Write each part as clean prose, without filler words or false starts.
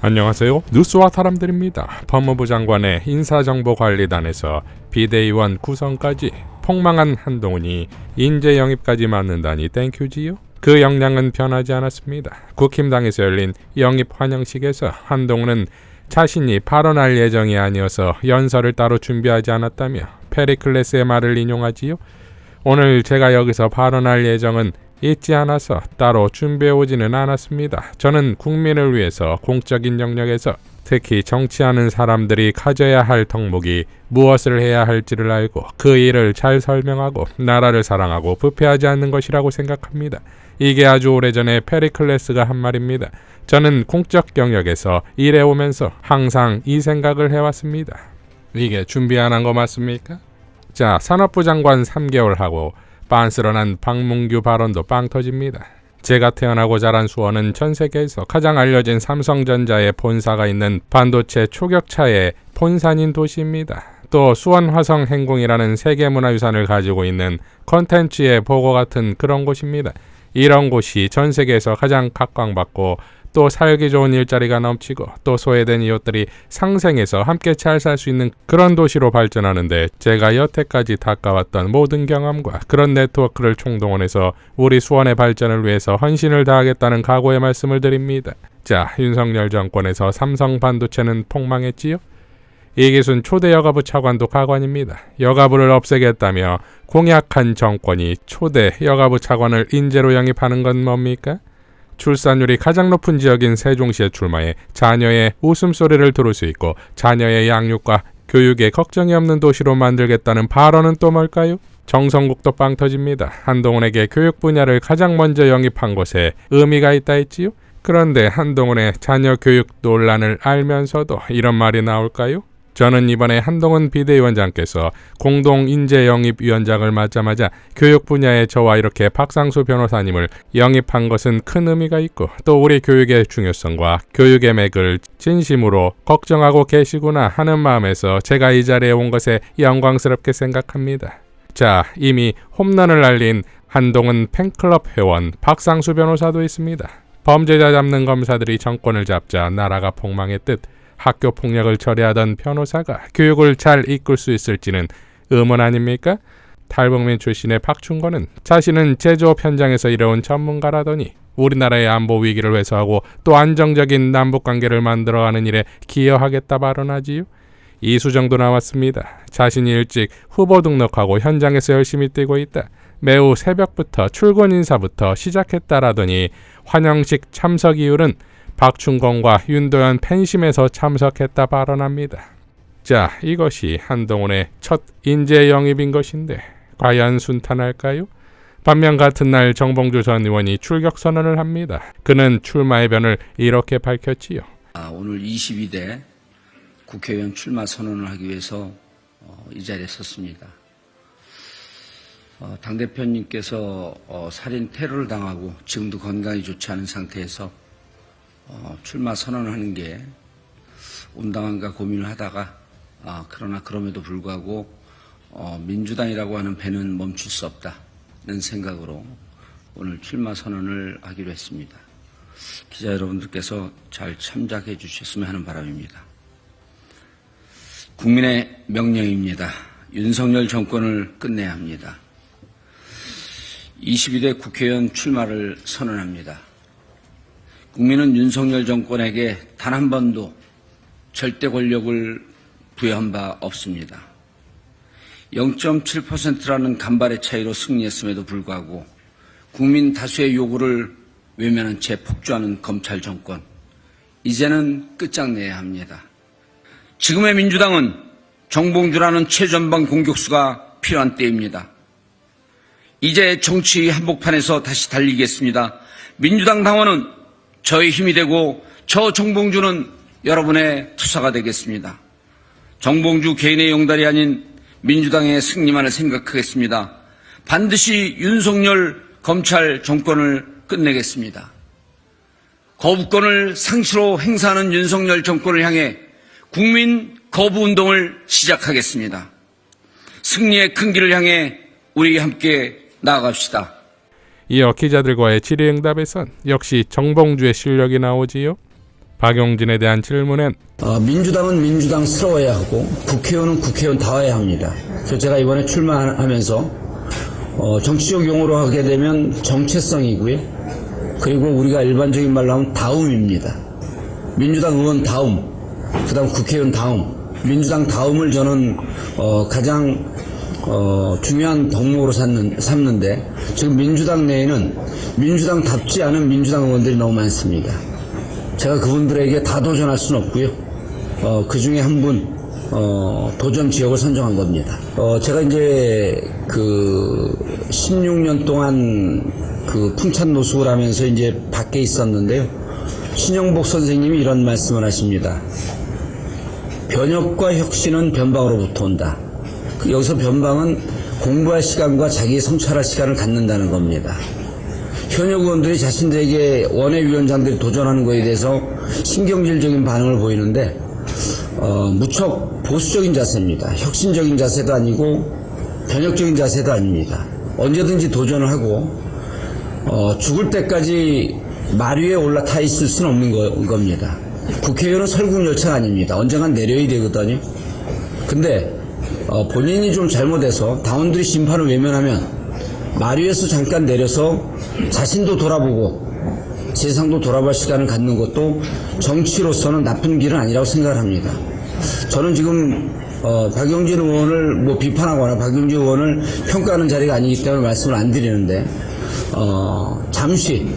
안녕하세요. 뉴스와 사람들입니다. 법무부 장관의 인사정보관리단에서 비대위원 구성까지 폭망한 한동훈이 인재 영입까지 맡는다니 땡큐지요? 그 역량은 변하지 않았습니다. 국힘당에서 열린 영입 환영식에서 한동훈은 자신이 발언할 예정이 아니어서 연설을 따로 준비하지 않았다며 페리클레스의 말을 인용하지요. 오늘 제가 여기서 발언할 예정은 있지 않아서 따로 준비해오지는 않았습니다. 저는 국민을 위해서 공적인 영역에서 특히 정치하는 사람들이 가져야 할 덕목이 무엇을 해야 할지를 알고 그 일을 잘 설명하고 나라를 사랑하고 부패하지 않는 것이라고 생각합니다. 이게 아주 오래전에 페리클레스가 한 말입니다. 저는 공적 영역에서 일해오면서 항상 이 생각을 해왔습니다. 이게 준비 안 한 거 맞습니까? 자, 산업부 장관 3개월 하고 빤스런한 박문규 발언도 빵 터집니다. 제가 태어나고 자란 수원은 전 세계에서 가장 알려진 삼성전자의 본사가 있는 반도체 초격차의 본산인 도시입니다. 또 수원 화성 행궁이라는 세계문화유산을 가지고 있는 컨텐츠의 보고 같은 그런 곳입니다. 이런 곳이 전 세계에서 가장 각광받고 또 살기 좋은 일자리가 넘치고 또 소외된 이웃들이 상생해서 함께 잘 살 수 있는 그런 도시로 발전하는데 제가 여태까지 닦아왔던 모든 경험과 그런 네트워크를 총동원해서 우리 수원의 발전을 위해서 헌신을 다하겠다는 각오의 말씀을 드립니다. 자, 윤석열 정권에서 삼성 반도체는 폭망했지요? 이기순 초대 여가부 차관도 가관입니다. 여가부를 없애겠다며 공약한 정권이 초대 여가부 차관을 인재로 영입하는 건 뭡니까? 출산율이 가장 높은 지역인 세종시에 출마해 자녀의 웃음소리를 들을 수 있고 자녀의 양육과 교육에 걱정이 없는 도시로 만들겠다는 발언은 또 뭘까요? 정성국도 빵 터집니다. 한동훈에게 교육 분야를 가장 먼저 영입한 것에 의미가 있다 했지요? 그런데 한동훈의 자녀 교육 논란을 알면서도 이런 말이 나올까요? 저는 이번에 한동훈 비대위원장께서 공동인재영입위원장을 맡자마자 교육 분야에 저와 이렇게 박상수 변호사님을 영입한 것은 큰 의미가 있고 또 우리 교육의 중요성과 교육의 맥을 진심으로 걱정하고 계시구나 하는 마음에서 제가 이 자리에 온 것에 영광스럽게 생각합니다. 자, 이미 홈런을 날린 한동훈 팬클럽 회원 박상수 변호사도 있습니다. 범죄자 잡는 검사들이 정권을 잡자 나라가 폭망했듯 학교 폭력을 처리하던 변호사가 교육을 잘 이끌 수 있을지는 의문 아닙니까? 탈북민 출신의 박충건은 자신은 제조업 현장에서 일해온 전문가라더니 우리나라의 안보 위기를 해소하고 또 안정적인 남북관계를 만들어가는 일에 기여하겠다 발언하지요. 이수정도 나왔습니다. 자신이 일찍 후보 등록하고 현장에서 열심히 뛰고 있다. 매우 새벽부터 출근 인사부터 시작했다라더니 환영식 참석 이유는 박충건과 윤도현 팬심에서 참석했다 발언합니다. 자, 이것이 한동훈의 첫 인재 영입인 것인데 과연 순탄할까요? 반면 같은 날 정봉주 전 의원이 출격 선언을 합니다. 그는 출마의 변을 이렇게 밝혔지요. 오늘 22대 국회의원 출마 선언을 하기 위해서 이 자리에 섰습니다. 당대표님께서 살인 테러를 당하고 지금도 건강이 좋지 않은 상태에서 출마 선언을 하는 게 온당한가 고민을 하다가 그러나 그럼에도 불구하고 민주당이라고 하는 배는 멈출 수 없다는 생각으로 오늘 출마 선언을 하기로 했습니다. 기자 여러분들께서 잘 참작해 주셨으면 하는 바람입니다. 국민의 명령입니다. 윤석열 정권을 끝내야 합니다. 22대 국회의원 출마를 선언합니다. 국민은 윤석열 정권에게 단 한 번도 절대 권력을 부여한 바 없습니다. 0.7%라는 간발의 차이로 승리했음에도 불구하고 국민 다수의 요구를 외면한 채 폭주하는 검찰 정권, 이제는 끝장내야 합니다. 지금의 민주당은 정봉주라는 최전방 공격수가 필요한 때입니다. 이제 정치 한복판에서 다시 달리겠습니다. 민주당 당원은 저의 힘이 되고 저 정봉주는 여러분의 투사가 되겠습니다. 정봉주 개인의 용달이 아닌 민주당의 승리만을 생각하겠습니다. 반드시 윤석열 검찰 정권을 끝내겠습니다. 거부권을 상시로 행사하는 윤석열 정권을 향해 국민 거부운동을 시작하겠습니다. 승리의 큰 길을 향해 우리 함께 나아갑시다. 이어 기자들과의 질의응답에선 역시 정봉주의 실력이 나오지요. 박용진에 대한 질문엔 민주당은 민주당스러워야 하고 국회의원은 국회의원다워야 합니다. 그래서 제가 이번에 출마하면서 정치적 용어로 하게 되면 정체성이고요. 그리고 우리가 일반적인 말로 하면 다움입니다. 민주당 의원 다움, 그 다음 국회의원 다움, 민주당 다움을 저는 가장 중요한 덕목으로 삼는데 지금 민주당 내에는 민주당답지 않은 민주당 의원들이 너무 많습니다. 제가 그분들에게 다 도전할 수는 없고요. 그 중에 한 분 도전 지역을 선정한 겁니다. 제가 이제 그 16년 동안 그 풍찬 노숙을 하면서 이제 밖에 있었는데요. 신영복 선생님이 이런 말씀을 하십니다. 변혁과 혁신은 변방으로부터 온다. 여기서 변방은 공부할 시간과 자기 성찰할 시간을 갖는다는 겁니다. 현역 의원들이 자신들에게 원외위원장들이 도전하는 것에 대해서 신경질적인 반응을 보이는데 무척 보수적인 자세입니다. 혁신적인 자세도 아니고 변혁적인 자세도 아닙니다. 언제든지 도전을 하고 죽을 때까지 말 위에 올라타 있을 수는 없는 겁니다. 국회의원은 설국열차가 아닙니다. 언젠간 내려야 되거든요. 근데 본인이 좀 잘못해서 당원들이 심판을 외면하면 말 위에서 잠깐 내려서 자신도 돌아보고 세상도 돌아볼 시간을 갖는 것도 정치로서는 나쁜 길은 아니라고 생각을 합니다. 저는 지금 박용진 의원을 비판하거나 박용진 의원을 평가하는 자리가 아니기 때문에 말씀을 안 드리는데 잠시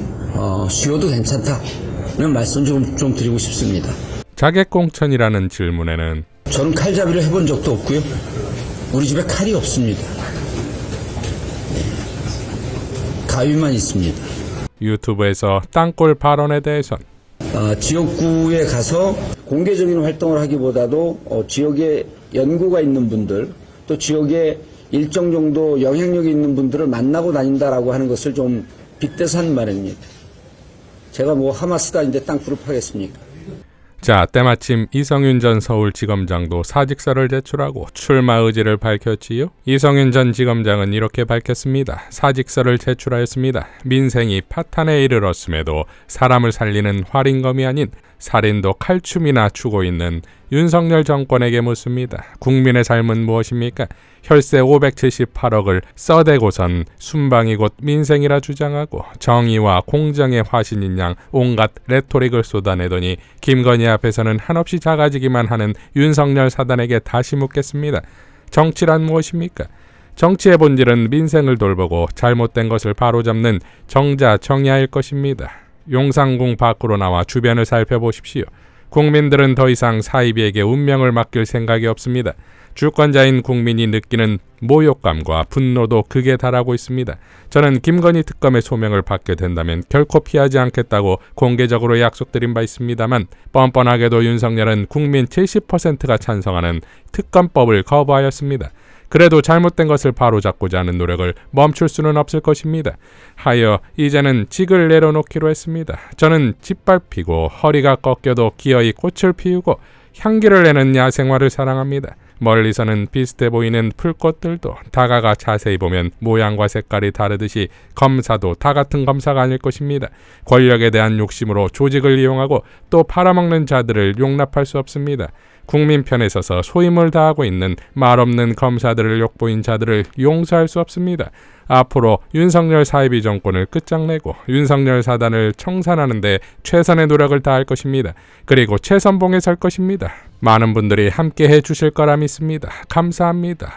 쉬어도 괜찮다는 말씀 좀 드리고 싶습니다. 자객공천이라는 질문에는 저는 칼잡이를 해본 적도 없고요. 우리 집에 칼이 없습니다. 가위만 있습니다. 유튜브에서 땅굴 발언에 대해선 지역구에 가서 공개적인 활동을 하기보다도 지역에 연고가 있는 분들 또 지역에 일정 정도 영향력이 있는 분들을 만나고 다닌다라고 하는 것을 좀 빗대서 한 말입니다. 제가 하마스다 이제 땅굴을 파겠습니까? 자, 때마침 이성윤 전 서울지검장도 사직서를 제출하고 출마 의지를 밝혔지요. 이성윤 전 지검장은 이렇게 밝혔습니다. 사직서를 제출하였습니다. 민생이 파탄에 이르렀음에도 사람을 살리는 활인검이 아닌 살인도 칼춤이나 추고 있는 윤석열 정권에게 묻습니다. 국민의 삶은 무엇입니까? 혈세 578억을 써대고선 순방이 곧 민생이라 주장하고 정의와 공정의 화신인 양 온갖 레토릭을 쏟아내더니 김건희 앞에서는 한없이 작아지기만 하는 윤석열 사단에게 다시 묻겠습니다. 정치란 무엇입니까? 정치의 본질은 민생을 돌보고 잘못된 것을 바로잡는 정자정야일 것입니다. 용상궁 밖으로 나와 주변을 살펴보십시오. 국민들은 더 이상 사이비에게 운명을 맡길 생각이 없습니다. 주권자인 국민이 느끼는 모욕감과 분노도 극에 달하고 있습니다. 저는 김건희 특검의 소명을 받게 된다면 결코 피하지 않겠다고 공개적으로 약속드린 바 있습니다만 뻔뻔하게도 윤석열은 국민 70%가 찬성하는 특검법을 거부하였습니다. 그래도 잘못된 것을 바로잡고자 하는 노력을 멈출 수는 없을 것입니다. 하여 이제는 직을 내려놓기로 했습니다. 저는 짓밟히고 허리가 꺾여도 기어이 꽃을 피우고 향기를 내는 야생화를 사랑합니다. 멀리서는 비슷해 보이는 풀꽃들도 다가가 자세히 보면 모양과 색깔이 다르듯이 검사도 다 같은 검사가 아닐 것입니다. 권력에 대한 욕심으로 조직을 이용하고 또 팔아먹는 자들을 용납할 수 없습니다. 국민 편에 서서 소임을 다하고 있는 말없는 검사들을 욕보인 자들을 용서할 수 없습니다. 앞으로 윤석열 사이비 정권을 끝장내고 윤석열 사단을 청산하는 데 최선의 노력을 다할 것입니다. 그리고 최선봉에 설 것입니다. 많은 분들이 함께해 주실 거라 믿습니다. 감사합니다.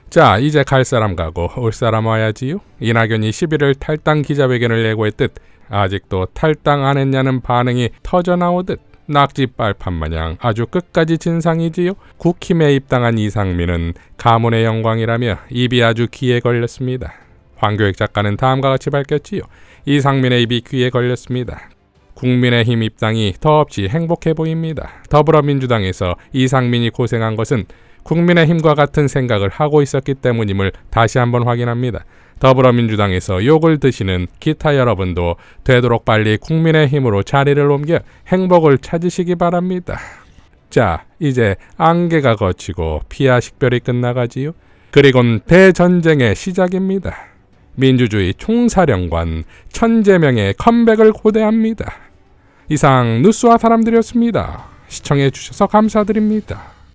자, 이제 갈 사람 가고 올 사람 와야지요. 이낙연이 11일 탈당 기자회견을 예고했듯 아직도 탈당 안 했냐는 반응이 터져나오듯 낙지빨판 마냥 아주 끝까지 진상이지요. 국힘에 입당한 이상민은 가문의 영광이라며 입이 아주 귀에 걸렸습니다. 황교익 작가는 다음과 같이 밝혔지요. 이상민의 입이 귀에 걸렸습니다. 국민의힘 입당이 더없이 행복해 보입니다. 더불어민주당에서 이상민이 고생한 것은 국민의힘과 같은 생각을 하고 있었기 때문임을 다시 한번 확인합니다. 더불어민주당에서 욕을 드시는 기타 여러분도 되도록 빨리 국민의힘으로 자리를 옮겨 행복을 찾으시기 바랍니다. 자, 이제 안개가 걷히고 피하 식별이 끝나가지요. 그리곤 대전쟁의 시작입니다. 민주주의 총사령관 천재명의 컴백을 고대합니다. 이상 뉴스와 사람들이었습니다. 시청해 주셔서 감사드립니다.